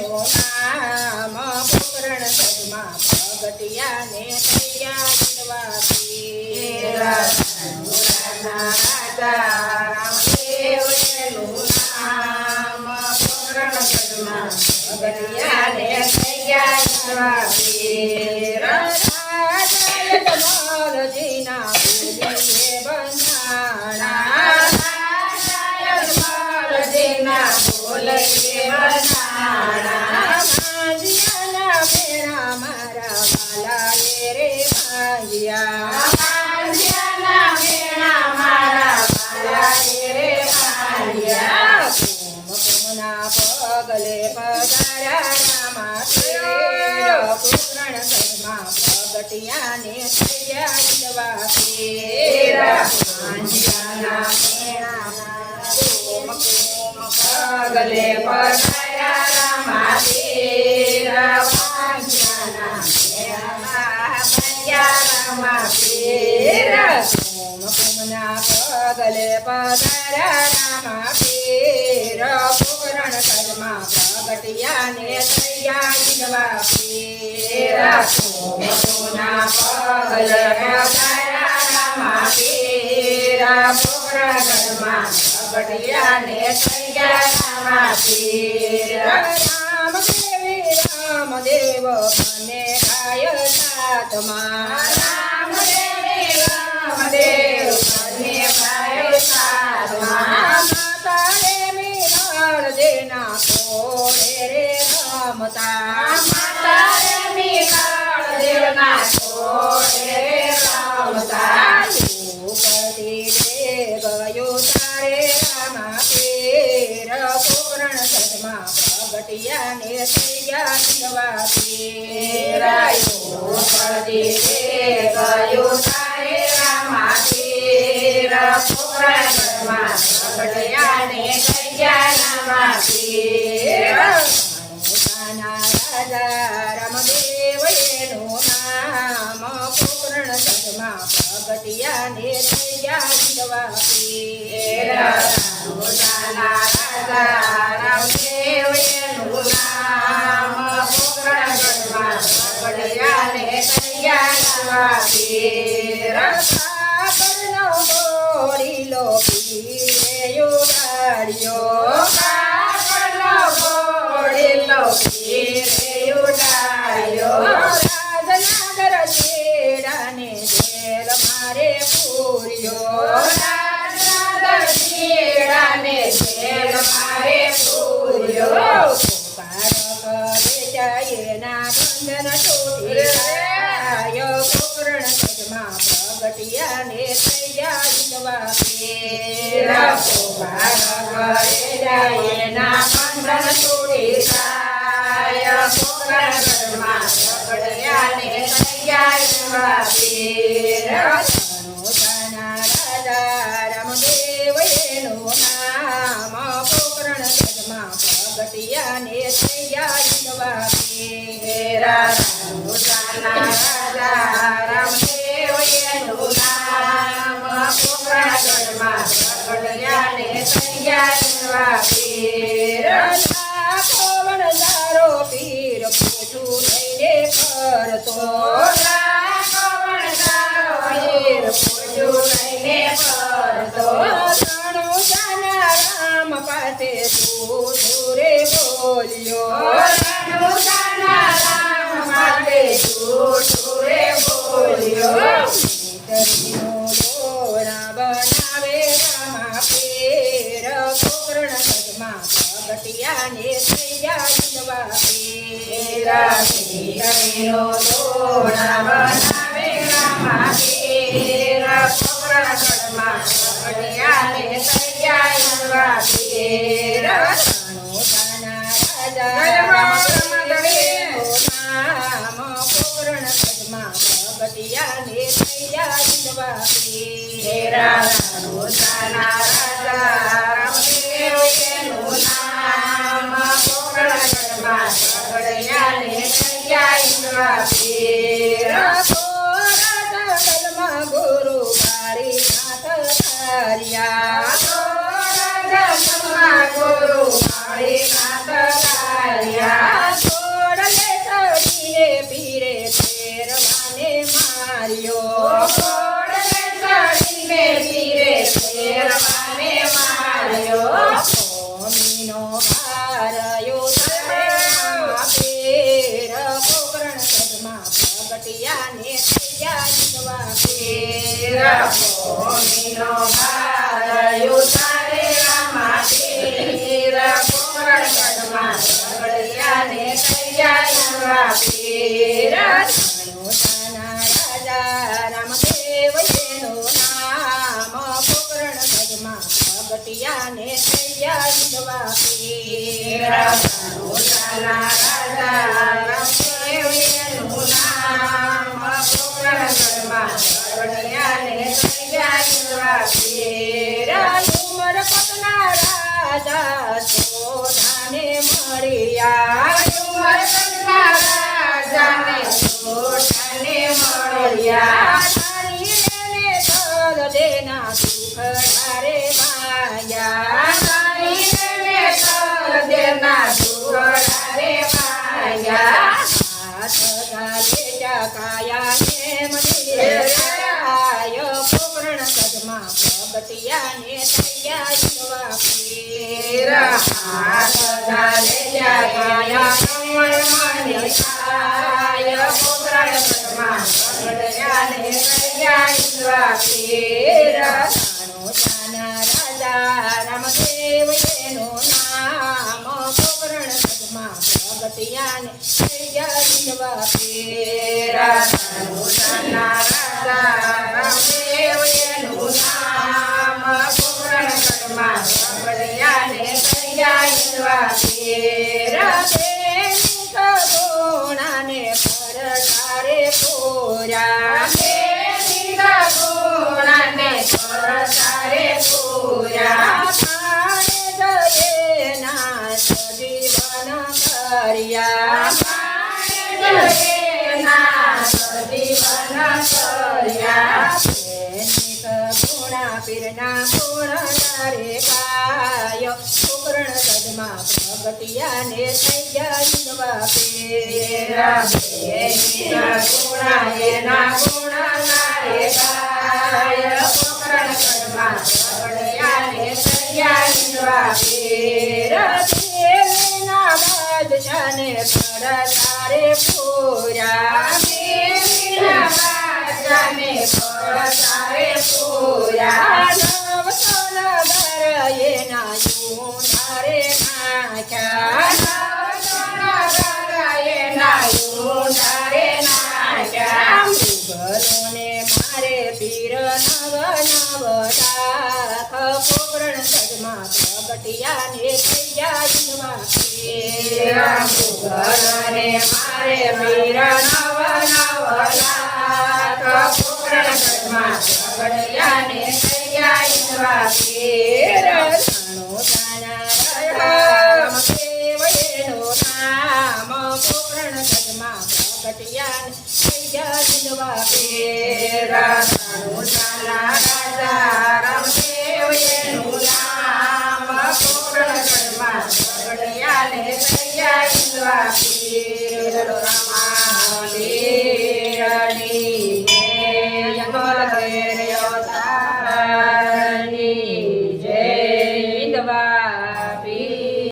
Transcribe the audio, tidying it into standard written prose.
એનું નામ પોકરણ સદમાં પ્રગટિયાને થયા વિંધવાપીર રામદેવ એનું નામ પોકરણ સદમાં પ્રગટિયાને થયા વિંધવાપીર જમલજીના બોલીએ બંધાણા જમલજીના બોલીએ બંધાણા માંજિયાના મેળા મારા વાલાએ રે માંજિયા માંજિયાના મેળા મારા વાલાએ રે માંજિયા કુમકુમના પગલે પધાર્યા રામા પોકરણ સદમાં પ્રગટિયાને થયા વિંધવાપીર માંજિયાના મેળામાં કુમ પગલે પધાર્યા રામાપીર માંજિયાના મેળામાં પધાર્યા રામાપીર કુમકુમના પગલે પધાર્યા રામાપીર પોકરણ સદમાં પ્રગટિયાને થયા વિંધવાપીર કુમકુમના પગલે પધાર્યા રામાપીર પોકરણ સદમાં પ્રગટિયાને થયા રામાપીર રામદેવ મને ગાય સાતમાં રામદેવ મને ગાય સાતમાં માતા રે મીરાળ દેના કોળે રે રમતા માતા રે મીરાળ દેના કોળે રે રમતા ઉપરથી ગયો તારે રામાપીર પોકરણ સદમાં પ્રગટિયાને થયા વિંધવાપીર ઉપરથી ગયો તારે રામાપીર પોકરણ સદમાં પ્રગટિયાને થયા રામાપીર રાજા રામદેવ એનું નામ પોકરણ સદમાં પ્રગટિયાને થયા વિંધવાપીર રાજા રામદેવ એનું નામ પોકરણ સદમાં પ્રગટિયાને થયા વિંધવાપીર કાપડનો બોડીલો પીરે ઉડાડ્યો કાપડનો બોડીલો પીરે ઉડાડ્યો રાજનગર છેડાને જેલ મારે પૂર્યો રાજનગર છેડાને જેલ મારે પૂર્યો એના બંધન તૂટી જાય પોકરણ સદમાં પ્રગટિયાને થયા વિંધવાપીર એના બંધન તૂટી જાય પોકરણ સદમાં પ્રગટિયાને થયા વિંધવાપીર રાજા રામદેવ એનું નામ પોકરણ સદમાં પ્રગટિયાને થયા વિંધવાપીર રાજા રામદેવ એનું નામ પોકરણ સદમાં પ્રગટિયાને થયા વિંધવાપીર પવન સારો પીર પૂછું લઈને ફરતો પવન સારો પીર પૂછું લઈને ફરતો રણુજાના રામ પાસે તું રે બોલ્યો રણુજાના રામ પાસે તું રે બોલ્યો મિતરીનો દોરા બનાવે રામાપીર પોકરણ સદમાં પ્રગટિયાને થયા વિંધવાપીર મિતરીનો દોરા બનાવે રામાપીર પોકરણ સદમાં પ્રગટિયાને થયા વિંધવાપીર રાજા નામ પોકરણ સદમાં પ્રગટિયાને થયા વિંધવાપીર રાજા રામદેવ એનું નામ પોકરણ સદમાં પ્રગટિયાને થયા વિંધવાપીર ગુરુ મારી નાથ ધાર્યા ગુરુ મારી નાથ ધાર્યા ને થયા ઈંધવા પીર ભૂમિનો ભાર ઉતારે રામા પીર પોકરણગઢમાં ઝઘડિયાને થયા ઈંધવા પીર ધનુષાના રાજા રામદેવ એનું નામ પોકરણગઢમાં પ્રગટ્યાને થયા ઈંધવા પીર ધનુષાના રાજા રામદેવનું નામ પોકરણગઢમાં ઝઘડિયાને થયા ઈંધવા પીર ઉમરકોટના રાજા સોઢાને મળ્યા ઉમરકોટના રાજાને સોઢાને મળ્યા તારીને તલ દેના સુખડારે માયા તારીને તલ દેના સુખડારે માયા હાથ ગાલે ચકાયા ને મંદિરાય પોકરણગઢમાં પ્રગટ્યાને થયા ઈંધવા પીર હાથ ગાલે જગાયા કમળમાં છાય પોકરણગઢમાં ઝઘડિયાને થયા ઈંધવા પીર ધનુષાના રાજા રામદેવ એનું નામ પોકરણગઢમાં પ્રગટ્યાને થયા ઈંધવા પીર ધનુષાના રાજા રામદેવનું નામ પોકરણગઢમાં ઝઘડિયાને થયા ઈંધવા પીર ગોણાને પરસારે પૂર્યા ગુણાને પરસારે પૂર્યા પાણે જયે ના સજીવન કર્યા ગુણા પીરના ગુણ નારે ગાય પોકરણગઢમાં પ્રગટ્યાને થયા ઈંધવા પીર દેવીના બાદશાહને પરસારે પૂર્યા નવસો નગર એના યુનારે નાખ્યા મુગલોને મારે પીર નવ નવ લાખ પોકરણગઢમાં પ્રગટ્યાને થયા ઈંધવા પીર મારે વીર નવ નવ લાખ પોકરણગઢમાં ઝઘડિયાને થયા ઈંધવા પીર ધનુષાના રામદેવ એનું નામ પોકરણગઢમાં પ્રગટ્યાને થયા ઈંધવા પીર